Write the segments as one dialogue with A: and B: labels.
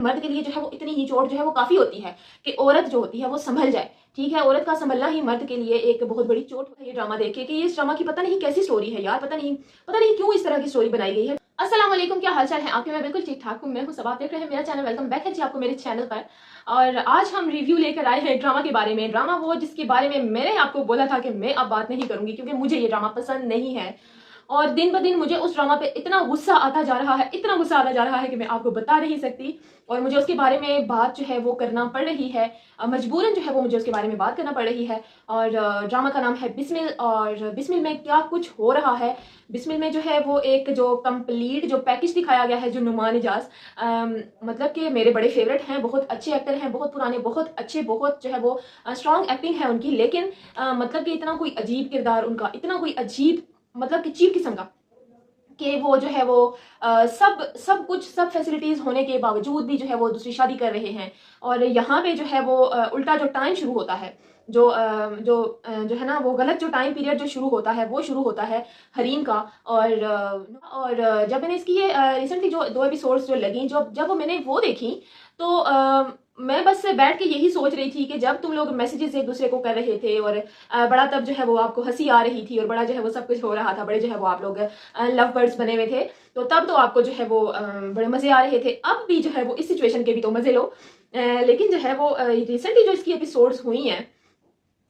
A: मर्द के लिए जो है वो इतनी ही चोट जो है वो काफी होती है कि औरत जो होती है वो संभल जाए। ठीक है, औरत का संभलना ही मर्द के लिए एक बहुत बड़ी चोट होती है। ये ड्रामा देख के कि ये इस ड्रामा की पता नहीं कैसी स्टोरी है यार, पता नहीं क्यों इस तरह की स्टोरी बनाई गई है। अस्सलाम वालेकुम, क्या हालचाल है आपके? मैं बिल्कुल ठीक ठाक हूँ। मैं हूँ सब, आप देख रहे हैं मेरा चैनल। वेलकम बैक है जी आपको मेरे चैनल पर। और आज हम रिव्यू लेकर आए हैं ड्रामा के बारे में। ड्रामा वो जिसके बारे में मैंने आपको बोला था कि मैं अब बात नहीं करूंगी क्योंकि मुझे ये ड्रामा पसंद नहीं है। और दिन ब दिन मुझे उस ड्रामा पे इतना गुस्सा आता जा रहा है, इतना गुस्सा आता जा रहा है कि मैं आपको बता नहीं सकती। और मुझे उसके बारे में बात जो है वो करना पड़ रही है, मजबूरन जो है वो मुझे उसके बारे में बात करना पड़ रही है। और ड्रामा का नाम है बिस्मिल। और बिस्मिल में क्या कुछ हो रहा है, बिस्मिल में जो है वो एक जो कंप्लीट जो पैकेज दिखाया गया है, जो नुमान इजाज मतलब कि मेरे बड़े फेवरेट हैं, बहुत अच्छे एक्टर हैं, बहुत पुराने, बहुत अच्छे, बहुत जो है वो स्ट्रॉन्ग एक्टिंग है उनकी। लेकिन मतलब कि इतना कोई अजीब किरदार उनका, इतना कोई अजीब मतलब कि चीप किस्म का कि वो जो है वो सब कुछ, सब फैसिलिटीज होने के बावजूद भी जो है वो दूसरी शादी कर रहे हैं। और यहाँ पे जो है वो उल्टा जो टाइम शुरू होता है, जो है ना वो गलत जो टाइम पीरियड जो शुरू होता है वो शुरू होता है हरीम का। और जब मैंने इसकी ये रिसेंटली जो 2 एपिसोड्स जो लगी, जब मैंने वो देखी तो मैं बस बैठ के यही सोच रही थी कि जब तुम लोग मैसेजेस एक दूसरे को कर रहे थे और बड़ा तब जो है वो आपको हंसी आ रही थी और बड़ा जो है वो सब कुछ हो रहा था, बड़े जो है वो आप लोग लव बर्ड्स बने हुए थे, तो तब तो आपको जो है वो बड़े मजे आ रहे थे। अब भी जो है वो इस सिचुएशन के भी तो मजे लो। लेकिन जो है वो रिसेंटली जो इसकी एपिसोड्स हुई हैं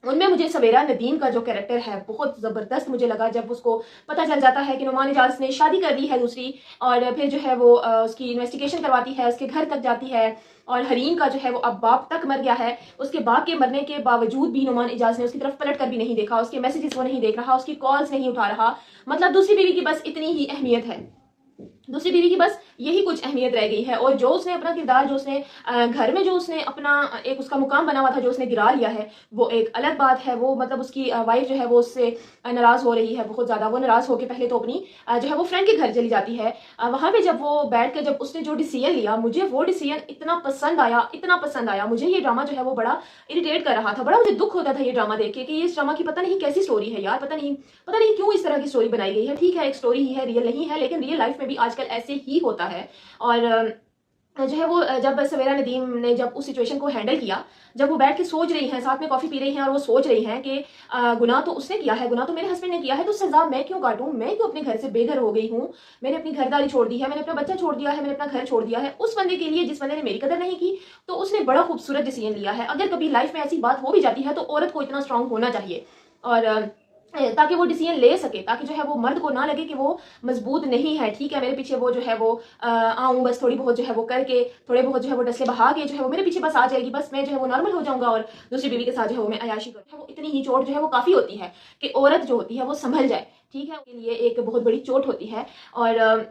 A: उनमें मुझे सवेरा नदीम का जो कैरेक्टर है बहुत ज़बरदस्त मुझे लगा। जब उसको पता चल जाता है कि नुमान इजाज ने शादी कर दी है दूसरी, और फिर जो है वो उसकी इन्वेस्टिगेशन करवाती है, उसके घर तक जाती है, और हरीम का जो है वो अब बाप तक मर गया है, उसके बाप के मरने के बावजूद भी नुमान इजाज ने उसकी तरफ पलट कर भी नहीं देखा, उसके मैसेजेस वो नहीं देख रहा, उसकी कॉल्स नहीं उठा रहा। मतलब दूसरी बीवी की बस इतनी ही अहमियत है, दूसरी बीवी की बस यही कुछ अहमियत रह गई है। और जो उसने अपना किरदार, जो उसने घर में जो उसने अपना एक उसका मुकाम बना हुआ था, जो उसने गिरा लिया है, वो एक अलग बात है। वो मतलब उसकी वाइफ जो है वो उससे नाराज हो रही है बहुत ज्यादा। वो नाराज होकर पहले तो अपनी जो है वो फ्रेंड के घर चली जाती है। वहां पे जब वो बैठ कर जब उसने जो डिसीजन लिया, मुझे वो डिसीजन इतना पसंद आया, इतना पसंद आया। मुझे ये ड्रामा जो है वो बड़ा इरिटेट कर रहा था, बड़ा मुझे दुख होता था ये ड्रामा देख के कि ये इस ड्रामा की पता नहीं कैसी स्टोरी है यार, पता नहीं क्यों इस तरह की स्टोरी बनाई गई है। ठीक है, एक स्टोरी ही है, रियल नहीं है, लेकिन रियल लाइफ में भी आजकल ऐसे ही होता है। और जो है वो जब सवेरा नदीम ने जब उस सिचुएशन को हैंडल किया, जब वो बैठ के सोच रही हैं, साथ में कॉफी पी रही हैं, और वो सोच रही हैं कि गुनाह तो उसने किया है, गुनाह तो मेरे हस्बैंड ने किया है, तो सजा मैं क्यों काटूं, मैं क्यों अपने घर से बेघर हो गई हूँ, मैंने अपनी घरदारी छोड़ दी है, मैंने अपना बच्चा छोड़ दिया है, मैंने अपना घर छोड़ दिया है उस बंदे के लिए जिस बंदे ने मेरी कदर नहीं की। तो उसने बड़ा खूबसूरत डिसीजन लिया है। अगर कभी लाइफ में ऐसी बात हो भी जाती है तो औरत को इतना स्ट्रांग होना चाहिए, और ताकि वो डिसीजन ले सके, ताकि जो है वो मर्द को ना लगे कि वो मजबूत नहीं है। ठीक है, मेरे पीछे वो जो है वो आऊं बस थोड़ी बहुत जो है वो करके, थोड़े बहुत जो है वो डसले बहा के जो है वो मेरे पीछे बस आ जाएगी, बस मैं जो है वो नॉर्मल हो जाऊंगा और दूसरी बीवी के साथ जो है वो मैं अयाशी करूँ। वो इतनी ही चोट जो है वो काफी होती है कि औरत जो होती है वो संभल जाए। ठीक है, उसके लिए एक बहुत बड़ी चोट होती है। और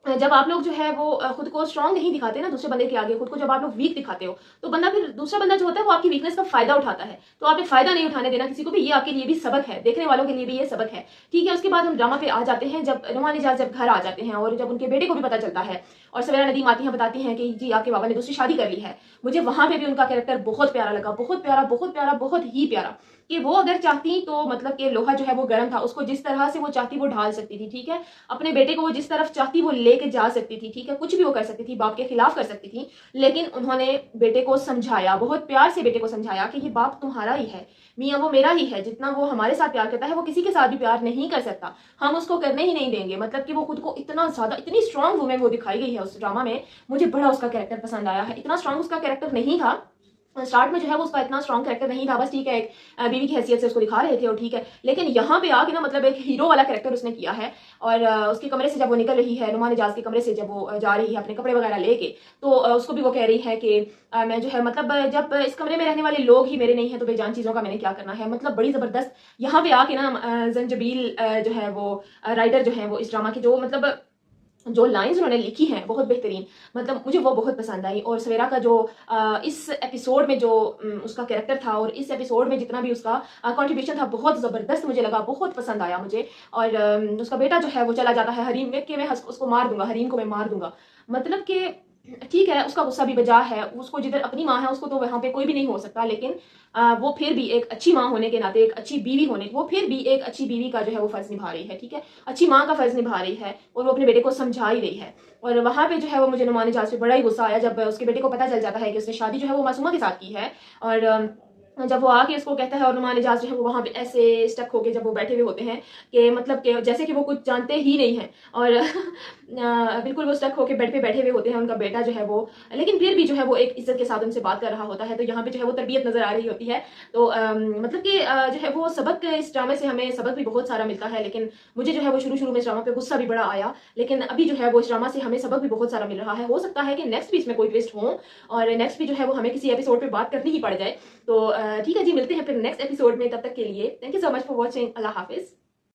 A: जब आप लोग जो है वो खुद को स्ट्रांग नहीं दिखाते ना दूसरे बंदे के आगे, खुद को जब आप लोग वीक दिखाते हो तो बंदा, फिर दूसरा बंदा जो होता है वो आपकी वीकनेस का फायदा उठाता है। तो आपने फायदा नहीं उठाने देना किसी को भी, ये आपके लिए भी सबक है, देखने वालों के लिए भी ये सबक है। ठीक है, उसके बाद हम ड्रामा पे आ जाते हैं। जब नुमान इजाज जब घर आ जाते हैं और जब उनके बेटे को भी पता चलता है और सवेरा नदीम आती हैं, बताती हैं कि जी आपके बाबा ने दूसरी शादी कर ली है, मुझे वहां पे भी उनका कैरेक्टर बहुत प्यारा लगा, बहुत प्यारा, बहुत प्यारा, बहुत ही प्यारा। कि वो अगर चाहती तो मतलब कि लोहा जो है वो गर्म था, उसको जिस तरह से वो चाहती वो ढाल सकती थी। ठीक है, अपने बेटे को वो जिस तरफ चाहती वो लेके जा सकती थी। ठीक है, कुछ भी वो कर सकती थी, बाप के खिलाफ कर सकती थी, लेकिन उन्होंने बेटे को समझाया, बहुत प्यार से बेटे को समझाया कि ये बाप तुम्हारा ही है, मियाँ वो मेरा ही है, जितना वो हमारे साथ प्यार करता है वो किसी के साथ भी प्यार नहीं कर सकता, हम उसको करने ही नहीं देंगे। मतलब कि वो खुद को इतना ज्यादा, इतनी स्ट्रांग वुमेन वो दिखाई गई है उस ड्रामा में। मुझे बड़ा उसका कैरेक्टर पसंद आया है। इतना स्ट्रांग उसका कैरेक्टर नहीं था स्टार्ट में, जो है वो उसका इतना स्ट्रॉन्ग कैरेक्टर नहीं था, बस ठीक है एक बीवी की हैसियत से उसको दिखा रहे थे और ठीक है। लेकिन यहाँ पे आके ना मतलब एक हीरो वाला कैरेक्टर उसने किया है। और उसके कमरे से जब वो निकल रही है, नुमान इजाज के कमरे से जब वो जा रही है अपने कपड़े वगैरह लेके, तो उसको भी वो कह रही है कि मैं जो है मतलब जब इस कमरे में रहने वाले लोग ही मेरे नहीं है तो बेजान चीजों का मैंने क्या करना है। मतलब बड़ी जबरदस्त यहाँ पे आके ना जंजबील जो है वो राइटर जो है वो इस ड्रामा की जो मतलब जो लाइंस उन्होंने लिखी हैं बहुत बेहतरीन, मतलब मुझे वो बहुत पसंद आई। और सवेरा का जो इस एपिसोड में जो उसका कैरेक्टर था और इस एपिसोड में जितना भी उसका कंट्रीब्यूशन था बहुत ज़बरदस्त मुझे लगा, बहुत पसंद आया मुझे। और उसका बेटा जो है वो चला जाता है हरीम में कि मैं उसको मार दूंगा, हरीम को मैं मार दूंगा। मतलब कि ठीक है, उसका गुस्सा भी बजा है, उसको जिधर अपनी माँ है उसको तो वहाँ पे कोई भी नहीं हो सकता, लेकिन वो फिर भी एक अच्छी माँ होने के नाते, एक अच्छी बीवी होने, वो फिर भी एक अच्छी बीवी का जो है वो फर्ज निभा रही है, ठीक है, अच्छी माँ का फर्ज निभा रही है, और वो अपने बेटे को समझा ही रही है। और वहाँ पे जो है वो मुझे नुमान इजाज पे बड़ा ही गुस्सा आया जब उसके बेटे को पता चल जाता है कि उसने शादी जो है वो मासूमा के साथ की है। और जब वो आके इसको कहता है, और नुमान इजाज जो है वो वहाँ पे ऐसे स्टक होके जब वो बैठे हुए होते हैं कि मतलब कि जैसे कि वो कुछ जानते ही नहीं है, और बिल्कुल वो स्टक होके बेड पे बैठे हुए होते हैं, उनका बेटा जो है वो, लेकिन फिर भी जो है वो एक इज्जत के साथ उनसे बात कर रहा होता है। तो यहाँ पे जो है वो तरबियत नजर आ रही होती है। तो मतलब कि जो है वो सबक, इस ड्रामे से हमें सबक भी बहुत सारा मिलता है, लेकिन मुझे जो है वो शुरू शुरू में इस ड्रामा पे गुस्सा भी बड़ा आया, लेकिन अभी जो है वो इस ड्रामा से हमें सबक भी बहुत सारा मिल रहा है। हो सकता है कि नेक्स्ट भी इसमें कोई ट्विस्ट हो, और नेक्स्ट भी जो है वो हमें किसी एपिसोड पे बात करनी ही पड़ जाए। तो ठीक है जी, मिलते हैं फिर नेक्स्ट एपिसोड में, तब तक के लिए thank you so much for watching. Allah Hafiz.